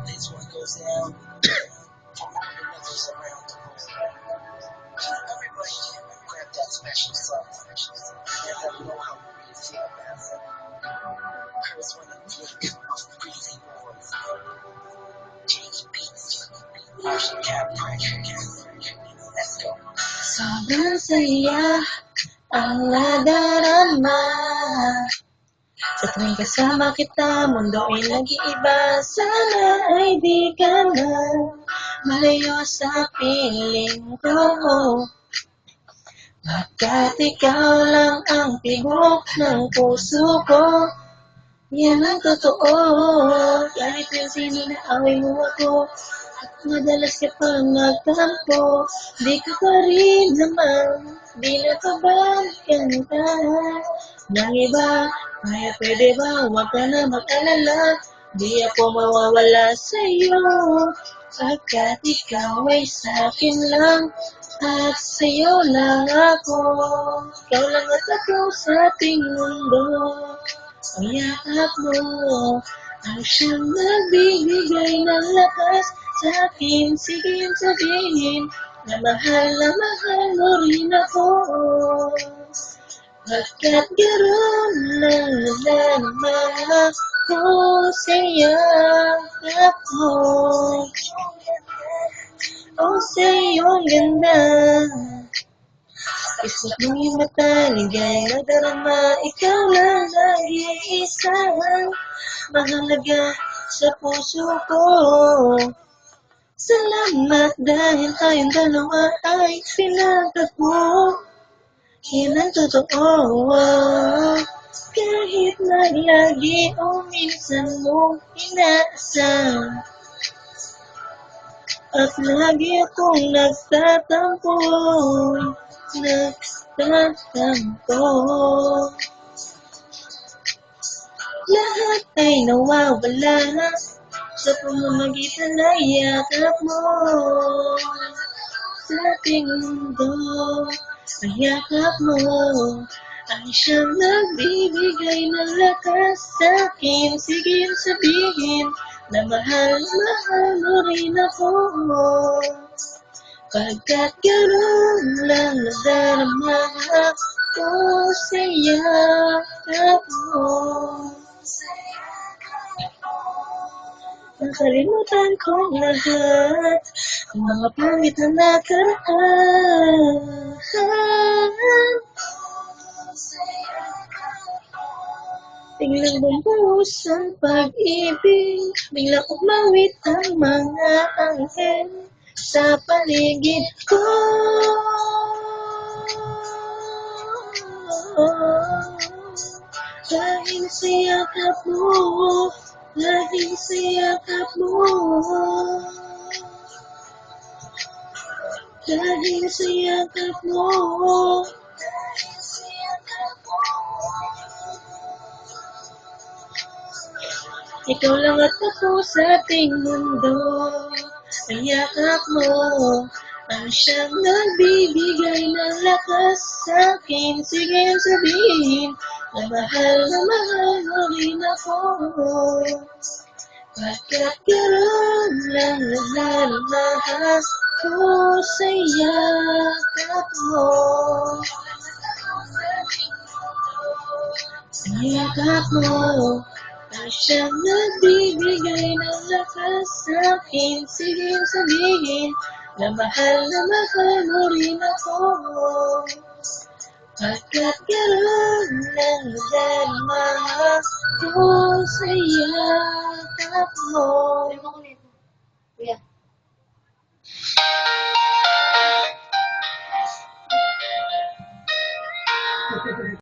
This one goes down. Others around the world. Everybody can grab that special song. Let them know how we feel about it. Here's one of the Breezy Boys. Jakey Beats. Marshall Capricorn. Let's go. Sobrang saya ang nadarama sa tuwing kasama kita, mundo ay nag-iiba. Sana ay di ka na malayo sa piling ko. Pagkat ikaw lang ang tibok ng puso ko. Yan ang totoo. Kahit yung sino na away mo ako, at madalas ka pa nagtampo, di ka pa rin naman, di na ka balikan ka ng iba. Kaya pwede ba, huwag ka na mag-alala, di ako mawawala sa'yo, pagkat ikaw ay sa'kin lang, at sa'yo lang ako. Ikaw lang at ako sa ating mundo. Ang yakap mo ang siyang nagbibigay ng lakas sa akin. Sige sabihin na mahal mo rin ako. Pagkat gano'n lang naman ako sa yakap mo. O sa iyong ganda. Isip mo yung mata, ligay na darama, ikaw lang nag-iisang mahalaga sa puso ko. Salamat dahil tayong dalawa ay pinagtagpo. Yan ang totoo. Kahit naglagi o minsan mong inaasam, at lagi akong nagtatampo. Lahat ay nawawala na sa pamamagitan ng yakap mo. Sa ating mundo, ang yakap mo ay siyang nagbibigay ng lakas sa akin. Sige sabihin na mahal mo rin ako. Pagkat gano'n lang nadarama ako sa yakap mo. Nakalimutan ko lahat ang mga pangit na nakaraan. Biglang bumuhos ang pag-ibig, biglang umawit ang mga anghel sa paligid ko. Dahil sa yakap mo, dahil sa yakap mo, dahil sa yakap mo. Ikaw lang at ako sa ating mundo. Ang yakap mo ang siyang nagbibigay ng lakas sa akin. Sige sabihin na mahal mo rin ako. Pagkat gano'n lang nadarama ko sa yakap mo. Ang yakap mo ang siyang nagbibigay ng lakas sa akin. Sige sabihin na mahal mo rin ako. Pagkat gano'n lang nadarama ko sa yakap mo. Yeah.